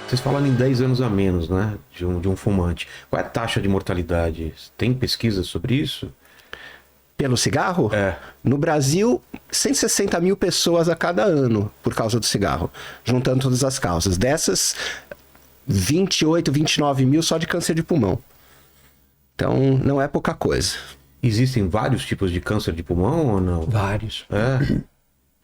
Vocês falaram em 10 anos a menos, né? De um fumante. Qual é a taxa de mortalidade? Tem pesquisa sobre isso? Pelo cigarro? É. No Brasil, 160 mil pessoas a cada ano por causa do cigarro, juntando todas as causas. Dessas, 28, 29 mil só de câncer de pulmão. Então, não é pouca coisa. Existem vários tipos de câncer de pulmão ou não? Vários. É?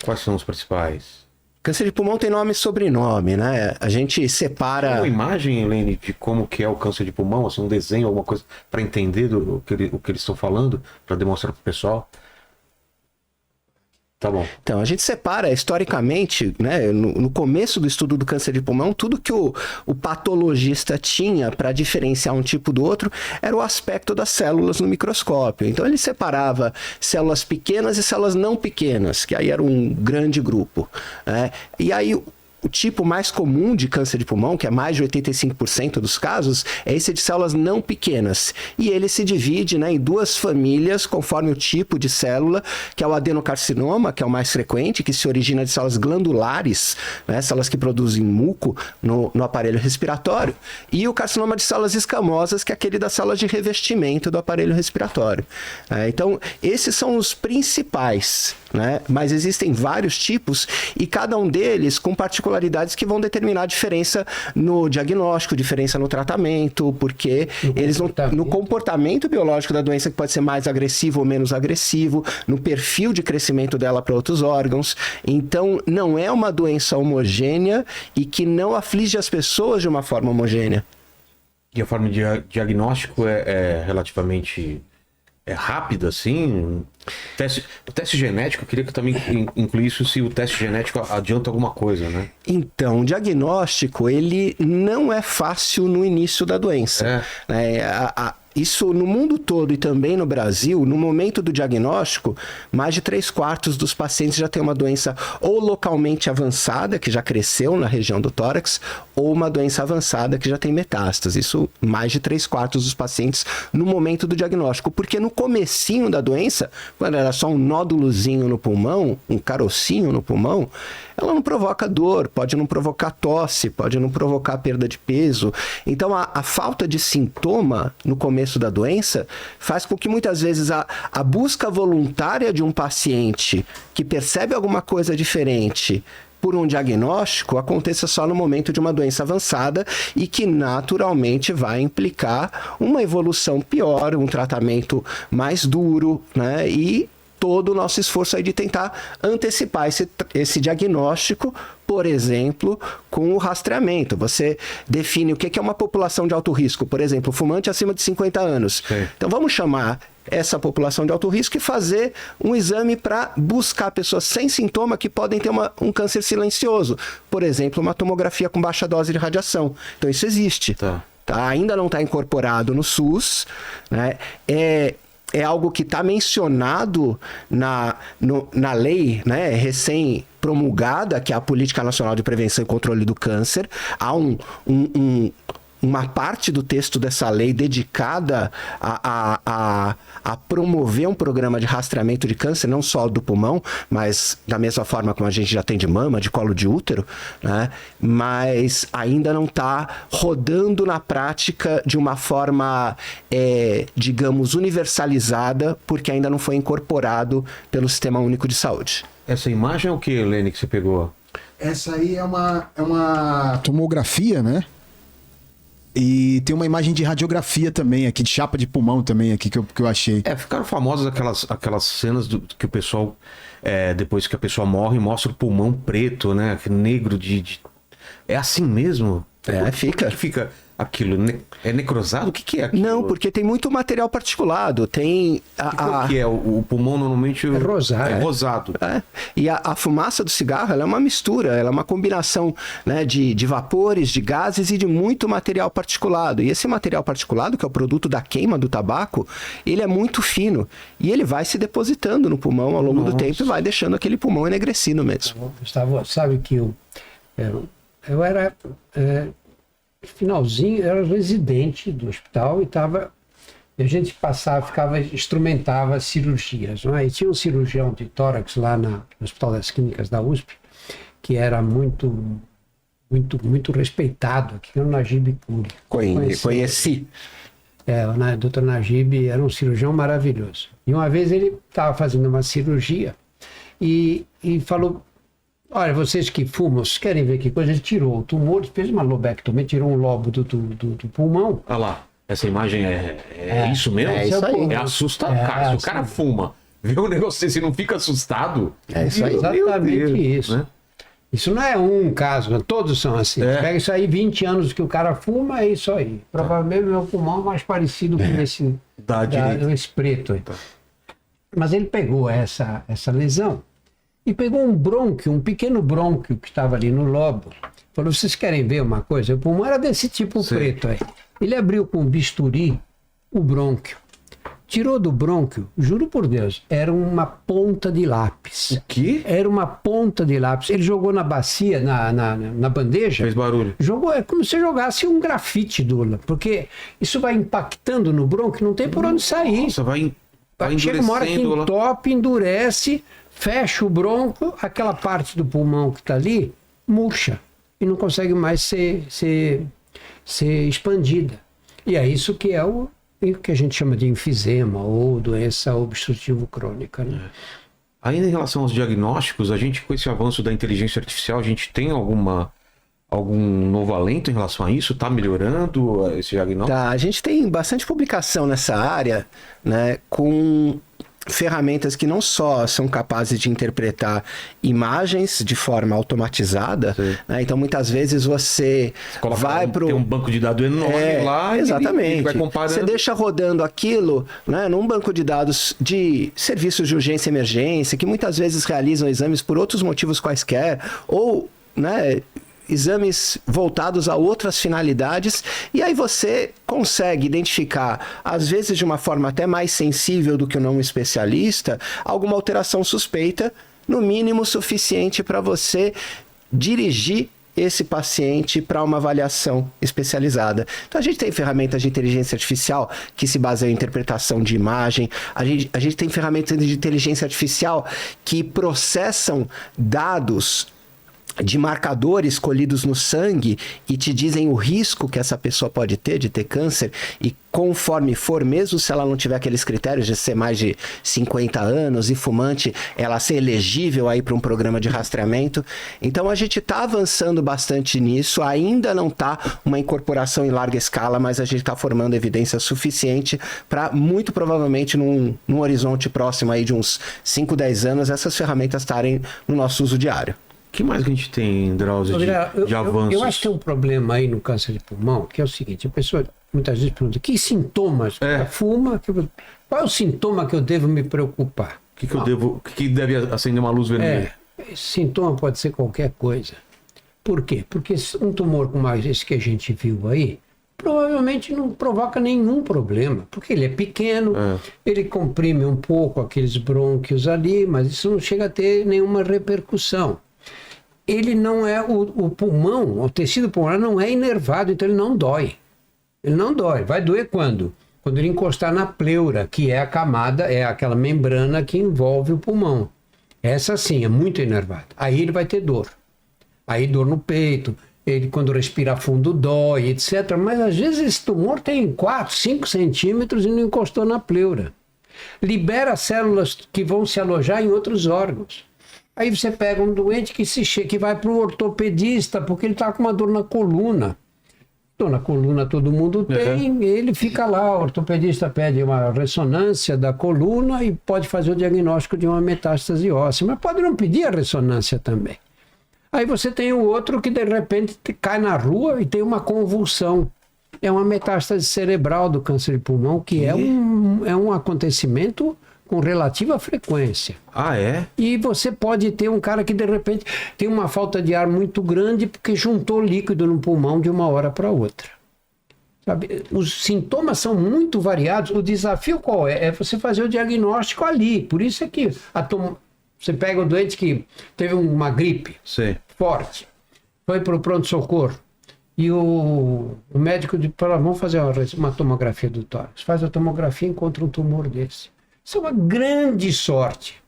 Quais são os principais? Câncer de pulmão tem nome e sobrenome, né? A gente separa... Tem uma imagem, Helene, de como que é o câncer de pulmão? Assim, um desenho, alguma coisa, para entender o que eles estão falando, para demonstrar para o pessoal? Tá bom. Então, a gente separa historicamente, né, no começo do estudo do câncer de pulmão, tudo que o patologista tinha para diferenciar um tipo do outro era o aspecto das células no microscópio. Então, ele separava células pequenas e células não pequenas, que aí era um grande grupo, né? E aí, o tipo mais comum de câncer de pulmão, que é mais de 85% dos casos, é esse de células não pequenas. E ele se divide, né, em duas famílias, conforme o tipo de célula, que é o adenocarcinoma, que é o mais frequente, que se origina de células glandulares, né, células que produzem muco no aparelho respiratório, e o carcinoma de células escamosas, que é aquele das células de revestimento do aparelho respiratório. Então, esses são os principais, né? Mas existem vários tipos, e cada um deles com particularidades que vão determinar a diferença no diagnóstico, diferença no tratamento, porque eles no comportamento biológico da doença, que pode ser mais agressivo ou menos agressivo, no perfil de crescimento dela para outros órgãos. Então, não é uma doença homogênea e que não aflige as pessoas de uma forma homogênea. E a forma de diagnóstico é relativamente rápida, assim? O teste genético, eu queria que também incluísse se o teste genético adianta alguma coisa, né? Então, o diagnóstico, ele não é fácil no início da doença. Isso no mundo todo e também no Brasil, no momento do diagnóstico, mais de 3/4 dos pacientes já têm uma doença ou localmente avançada, que já cresceu na região do tórax, ou uma doença avançada que já tem metástase. Isso, mais de 3/4 dos pacientes no momento do diagnóstico. Porque no comecinho da doença, quando era só um nódulozinho no pulmão, um carocinho no pulmão, ela não provoca dor, pode não provocar tosse, pode não provocar perda de peso. Então, a falta de sintoma no começo da doença faz com que muitas vezes a busca voluntária de um paciente que percebe alguma coisa diferente por um diagnóstico aconteça só no momento de uma doença avançada e que naturalmente vai implicar uma evolução pior, um tratamento mais duro, né? E todo o nosso esforço aí de tentar antecipar esse diagnóstico, por exemplo, com o rastreamento. Você define o que é uma população de alto risco, por exemplo, fumante acima de 50 anos. Sim. Então vamos chamar essa população de alto risco e fazer um exame para buscar pessoas sem sintoma que podem ter um câncer silencioso. Por exemplo, uma tomografia com baixa dose de radiação. Então isso existe. Tá? Ainda não está incorporado no SUS, né? É algo que está mencionado na lei, né, recém-promulgada, que é a Política Nacional de Prevenção e Controle do Câncer. Há uma parte do texto dessa lei dedicada a promover um programa de rastreamento de câncer, não só do pulmão, mas da mesma forma como a gente já tem de mama, de colo de útero, né? Mas ainda não está rodando na prática de uma forma, digamos, universalizada, porque ainda não foi incorporado pelo Sistema Único de Saúde. Essa imagem é o que, Helene, que você pegou? Essa aí é uma tomografia, né? E tem uma imagem de radiografia também aqui, de chapa de pulmão também aqui, que eu achei. Ficaram famosas aquelas cenas que o pessoal, depois que a pessoa morre, mostra o pulmão preto, né? Negro É assim mesmo? Fica. Por que fica aquilo? É necrosado? O que é aquilo? Não, porque tem muito material particulado. Tem o que é? O pulmão normalmente é rosado. É rosado. E a fumaça do cigarro, ela é uma mistura, ela é uma combinação, né, de vapores, de gases e de muito material particulado. E esse material particulado, que é o produto da queima do tabaco, ele é muito fino. E ele vai se depositando no pulmão ao longo do tempo e vai deixando aquele pulmão enegrecido mesmo. Gustavo, sabe que eu era... finalzinho, eu era residente do hospital e a gente instrumentava cirurgias, não é? E tinha um cirurgião de tórax lá no Hospital das Clínicas da USP, que era muito muito respeitado, que é o Najib Puri. Conheci. O Dr. Najib era um cirurgião maravilhoso. E uma vez ele estava fazendo uma cirurgia e falou: olha, vocês que fumam, vocês querem ver que coisa? Ele tirou o tumor, fez uma lobectomia, tirou um lobo do pulmão. Olha lá, essa imagem é isso mesmo? É isso aí. É assustador. Cara, se o cara fuma, vê um negócio desse e não fica assustado... É isso aí. Exatamente isso. Né? Isso não é um caso, todos são assim. Pega isso aí, 20 anos que o cara fuma, é isso aí. Provavelmente o meu pulmão é mais parecido com esse preto aí. Mas ele pegou essa lesão e pegou um brônquio, um pequeno brônquio que estava ali no lobo. Falou: vocês querem ver uma coisa? O pulmão era desse tipo preto aí. Ele abriu com um bisturi o brônquio. Tirou do brônquio, juro por Deus, era uma ponta de lápis. O quê? Era uma ponta de lápis. Ele jogou na bacia, na bandeja. Fez barulho. Jogou, é como se jogasse um grafite, Dula. Porque isso vai impactando no brônquio, não tem por onde sair. Nossa, vai Chega uma hora que endurecendo lá. entope, endurece, fecha o brônquio, aquela parte do pulmão que está ali, murcha. E não consegue mais ser expandida. E é isso que é o que a gente chama de enfisema ou doença obstrutiva crônica. Né? Ainda em relação aos diagnósticos, a gente, com esse avanço da inteligência artificial, a gente tem algum novo alento em relação a isso? Está melhorando esse diagnóstico? Tá, a gente tem bastante publicação nessa área, né, com ferramentas que não só são capazes de interpretar imagens de forma automatizada, né? Então muitas vezes você vai para tem um banco de dados enorme lá, exatamente. Ele vai comparando. Você deixa rodando aquilo, né, num banco de dados de serviços de urgência e emergência, que muitas vezes realizam exames por outros motivos quaisquer, ou, né, exames voltados a outras finalidades, e aí você consegue identificar, às vezes de uma forma até mais sensível do que o não especialista, alguma alteração suspeita, no mínimo suficiente para você dirigir esse paciente para uma avaliação especializada. Então a gente tem ferramentas de inteligência artificial que se baseiam em interpretação de imagem, a gente tem ferramentas de inteligência artificial que processam dados de marcadores colhidos no sangue e te dizem o risco que essa pessoa pode ter de ter câncer, e conforme for, mesmo se ela não tiver aqueles critérios de ser mais de 50 anos e fumante, ela ser elegível aí para um programa de rastreamento. Então a gente está avançando bastante nisso, ainda não está uma incorporação em larga escala, mas a gente está formando evidência suficiente para, muito provavelmente, num horizonte próximo aí de uns 5, 10 anos, essas ferramentas estarem no nosso uso diário. O que mais que a gente tem, Drauzio, de avanços? Eu acho que tem um problema aí no câncer de pulmão, que é o seguinte: a pessoa muitas vezes pergunta: que sintomas? Fuma? Qual é o sintoma que eu devo me preocupar? O que deve acender uma luz vermelha? Esse sintoma pode ser qualquer coisa. Por quê? Porque um tumor como esse que a gente viu aí, provavelmente não provoca nenhum problema, porque ele é pequeno, ele comprime um pouco aqueles brônquios ali, mas isso não chega a ter nenhuma repercussão. Ele não é, o pulmão, o tecido pulmonar não é inervado, então ele não dói. Ele não dói. Vai doer quando? Quando ele encostar na pleura, que é a camada, é aquela membrana que envolve o pulmão. Essa sim, é muito inervada. Aí ele vai ter dor. Aí dor no peito, ele quando respira fundo dói, etc. Mas às vezes esse tumor tem 4, 5 centímetros e não encostou na pleura. Libera células que vão se alojar em outros órgãos. Aí você pega um doente que vai para o ortopedista porque ele está com uma dor na coluna. Dor na coluna todo mundo tem, ele fica lá, o ortopedista pede uma ressonância da coluna e pode fazer o diagnóstico de uma metástase óssea, mas pode não pedir a ressonância também. Aí você tem o outro que de repente cai na rua e tem uma convulsão. É uma metástase cerebral do câncer de pulmão, que é um acontecimento com relativa frequência. Ah, é? E você pode ter um cara que de repente tem uma falta de ar muito grande porque juntou líquido no pulmão de uma hora para outra. Sabe? Os sintomas são muito variados. O desafio qual é? É você fazer o diagnóstico ali. Por isso é que você pega o doente que teve uma gripe forte, foi para o pronto-socorro e o médico diz: vamos fazer uma tomografia do tórax. Faz a tomografia e encontra um tumor desse. Isso é uma grande sorte.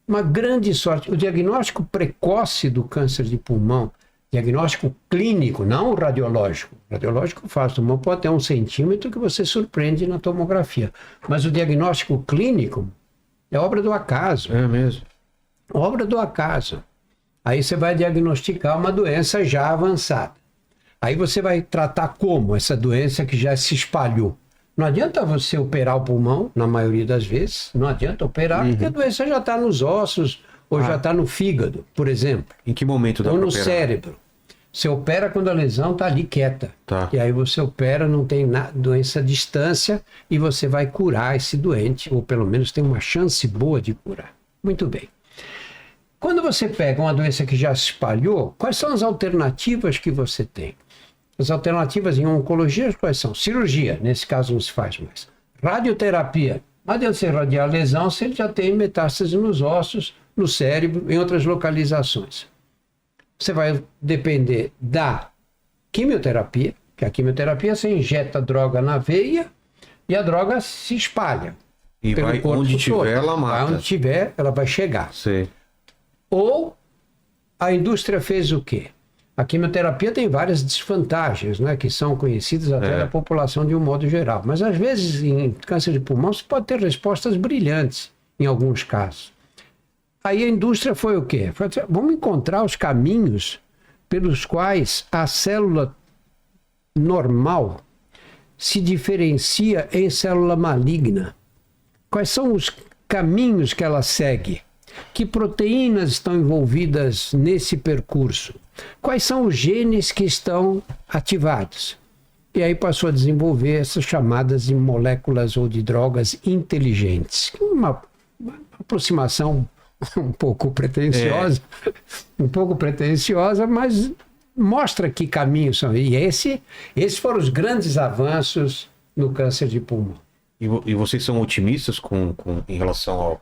Uma grande sorte. O diagnóstico precoce do câncer de pulmão Diagnóstico clínico, não o radiológico. O radiológico faz, o tumor pode ter 1 centímetro que você surpreende na tomografia. Mas o diagnóstico clínico é obra do acaso. É mesmo. Obra do acaso. Aí você vai diagnosticar uma doença já avançada. Aí você vai tratar como essa doença que já se espalhou. Não adianta você operar o pulmão, na maioria das vezes. Não adianta operar, porque a doença já está nos ossos ou já está no fígado, por exemplo. Em que momento dá ou pra no operar? cérebro. Você opera quando a lesão está ali quieta. Tá. E aí você opera, não tem doença à distância e você vai curar esse doente, ou pelo menos tem uma chance boa de curar. Muito bem. Quando você pega uma doença que já se espalhou, quais são as alternativas que você tem? As alternativas em oncologia, quais são? Cirurgia, nesse caso não se faz mais. Radioterapia. Não adianta você radiar a lesão se ele já tem metástase nos ossos, no cérebro, em outras localizações. Você vai depender da quimioterapia, que a quimioterapia você injeta droga na veia e a droga se espalha. E pelo vai corpo onde todo. tiver, ela Vai mata. onde tiver, ela vai chegar. Sei. Ou a indústria fez o quê? A quimioterapia tem várias desvantagens, né, que são conhecidas até da população de um modo geral. Mas às vezes em câncer de pulmão você pode ter respostas brilhantes em alguns casos. Aí a indústria foi o quê? Foi dizer, vamos encontrar os caminhos pelos quais a célula normal se diferencia em célula maligna. Quais são os caminhos que ela segue? Que proteínas estão envolvidas nesse percurso? Quais são os genes que estão ativados? E aí passou a desenvolver essas chamadas de moléculas ou de drogas inteligentes. Uma aproximação um pouco pretensiosa, mas mostra que caminhos são. E esses foram os grandes avanços no câncer de pulmão. E vocês são otimistas em relação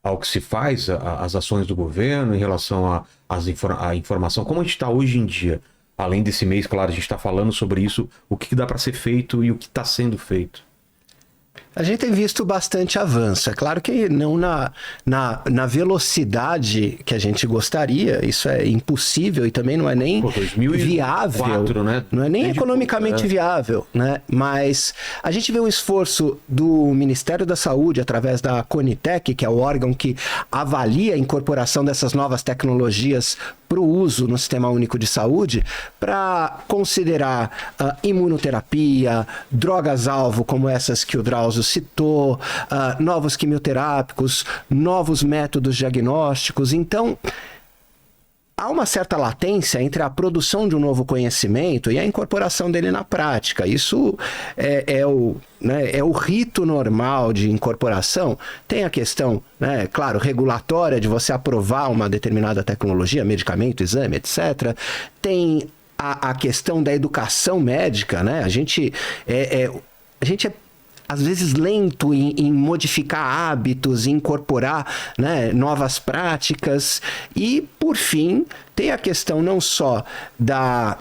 ao que se faz, as ações do governo, em relação à informação? Como a gente está hoje em dia? Além desse mês, claro, a gente está falando sobre isso, o que dá para ser feito e o que está sendo feito. A gente tem visto bastante avanço. É claro que não na velocidade que a gente gostaria, isso é impossível e também não é nem 2004, viável, né? Não é nem economicamente viável, né? Mas a gente vê um esforço do Ministério da Saúde, através da Conitec, que é o órgão que avalia a incorporação dessas novas tecnologias para o uso no Sistema Único de Saúde, para considerar imunoterapia, drogas-alvo como essas que o Drauzio citou, novos quimioterápicos, novos métodos diagnósticos. Então, há uma certa latência entre a produção de um novo conhecimento e a incorporação dele na prática. Isso é o rito normal de incorporação. Tem a questão, né, claro, regulatória de você aprovar uma determinada tecnologia, medicamento, exame, etc. Tem a questão da educação médica, né? A gente é às vezes lento em modificar hábitos, em incorporar, né, novas práticas. E, por fim, tem a questão não só da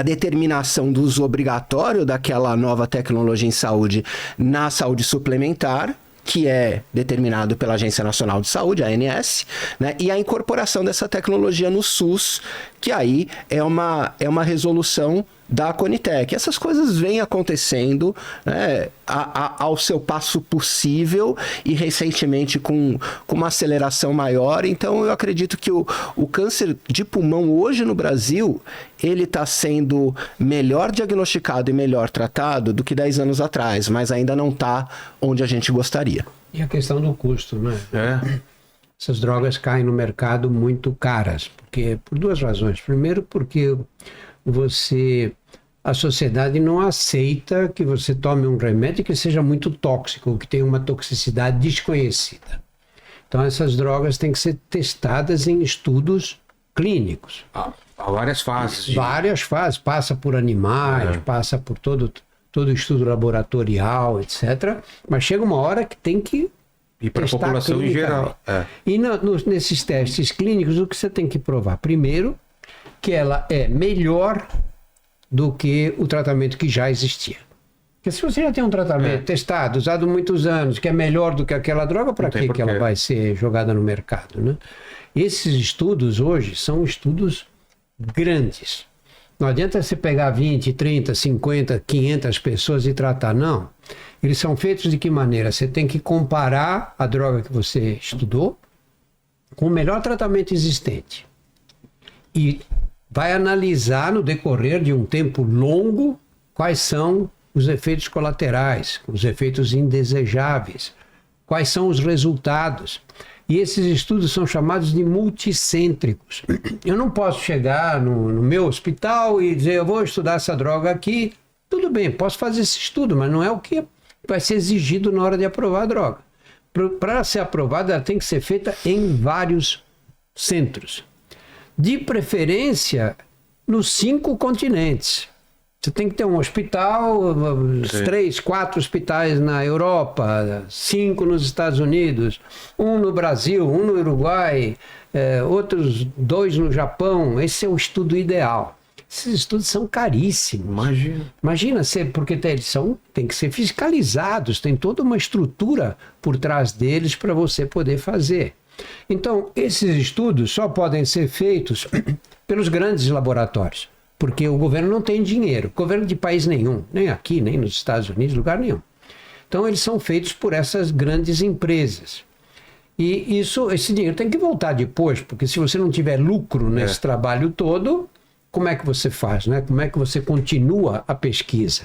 determinação do uso obrigatório daquela nova tecnologia em saúde na saúde suplementar, que é determinado pela Agência Nacional de Saúde, a ANS, né? E a incorporação dessa tecnologia no SUS, que aí é uma resolução da Conitec. Essas coisas vêm acontecendo, né, ao seu passo possível e recentemente com uma aceleração maior. Então eu acredito que o câncer de pulmão hoje no Brasil, ele está sendo melhor diagnosticado e melhor tratado do que 10 anos atrás, mas ainda não está onde a gente gostaria. E a questão do custo, né? Essas drogas caem no mercado muito caras, por duas razões. Primeiro, porque a sociedade não aceita que você tome um remédio que seja muito tóxico, que tenha uma toxicidade desconhecida. Então essas drogas têm que ser testadas em estudos clínicos. Há várias fases. Várias fases, passa por animais, passa por todo estudo laboratorial, etc. Mas chega uma hora que tem que e para a população em geral. E nesses testes clínicos, o que você tem que provar? Primeiro, que ela é melhor do que o tratamento que já existia. Porque se você já tem um tratamento testado, usado muitos anos, que é melhor do que aquela droga, para que ela vai ser jogada no mercado, né? Esses estudos hoje são estudos grandes. Não adianta você pegar 20, 30, 50, 500 pessoas e tratar, não. Eles são feitos de que maneira? Você tem que comparar a droga que você estudou com o melhor tratamento existente. E vai analisar no decorrer de um tempo longo quais são os efeitos colaterais, os efeitos indesejáveis, quais são os resultados. E esses estudos são chamados de multicêntricos. Eu não posso chegar no meu hospital e dizer, eu vou estudar essa droga aqui. Tudo bem, posso fazer esse estudo, mas não é o que vai ser exigido na hora de aprovar a droga. Para ser aprovada, ela tem que ser feita em vários centros. De preferência, nos 5 continentes. Você tem que ter um hospital, 3, 4 hospitais na Europa, 5 nos Estados Unidos, 1 no Brasil, 1 no Uruguai, outros 2 no Japão. Esse é o estudo ideal. Esses estudos são caríssimos. Imagina porque eles têm que ser fiscalizados, tem toda uma estrutura por trás deles para você poder fazer. Então, esses estudos só podem ser feitos pelos grandes laboratórios, porque o governo não tem dinheiro, governo de país nenhum, nem aqui, nem nos Estados Unidos, lugar nenhum. Então, eles são feitos por essas grandes empresas. E esse dinheiro tem que voltar depois, porque se você não tiver lucro nesse trabalho todo, como é que você faz, né? Como é que você continua a pesquisa?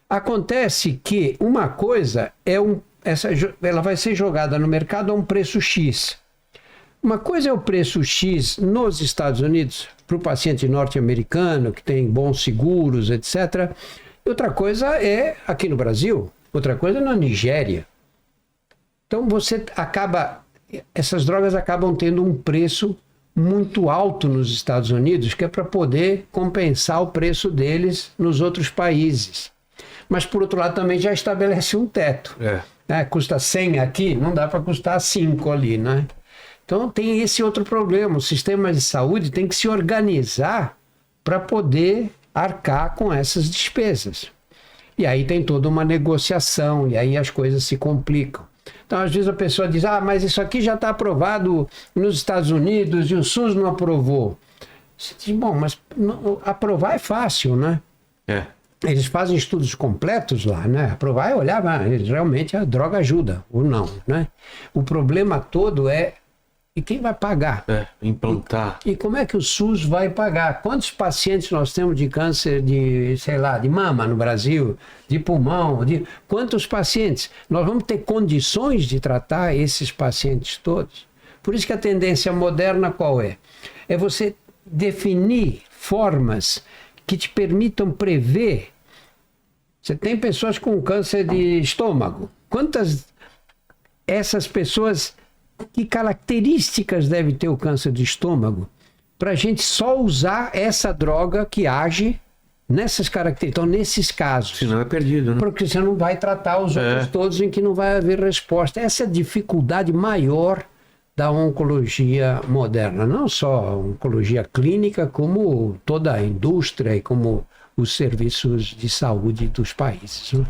Acontece que uma coisa ela vai ser jogada no mercado a um preço X. Uma coisa é o preço X nos Estados Unidos, para o paciente norte-americano, que tem bons seguros, etc. E outra coisa é aqui no Brasil, outra coisa é na Nigéria. Então essas drogas acabam tendo um preço muito alto nos Estados Unidos, que é para poder compensar o preço deles nos outros países. Mas, por outro lado, também já estabelece um teto. Custa 100 aqui, não dá para custar 5 ali, né? Então, tem esse outro problema. O sistema de saúde tem que se organizar para poder arcar com essas despesas. E aí tem toda uma negociação, e aí as coisas se complicam. Então, às vezes a pessoa diz, mas isso aqui já está aprovado nos Estados Unidos e o SUS não aprovou. Você diz, bom, mas aprovar é fácil, né? Eles fazem estudos completos lá, né? Aprovar é olhar, realmente a droga ajuda ou não, né? O problema todo e quem vai pagar? Implantar. E como é que o SUS vai pagar? Quantos pacientes nós temos de câncer de mama no Brasil, de pulmão? Quantos pacientes? Nós vamos ter condições de tratar esses pacientes todos? Por isso que a tendência moderna qual é? É você definir formas que te permitam prever. Você tem pessoas com câncer de estômago. Quantas essas pessoas... Que características deve ter o câncer de estômago para a gente só usar essa droga que age nessas características? Então, nesses casos. Senão é perdido, né? Porque você não vai tratar os outros todos em que não vai haver resposta. Essa é a dificuldade maior da oncologia moderna. Não só a oncologia clínica, como toda a indústria e como os serviços de saúde dos países, né?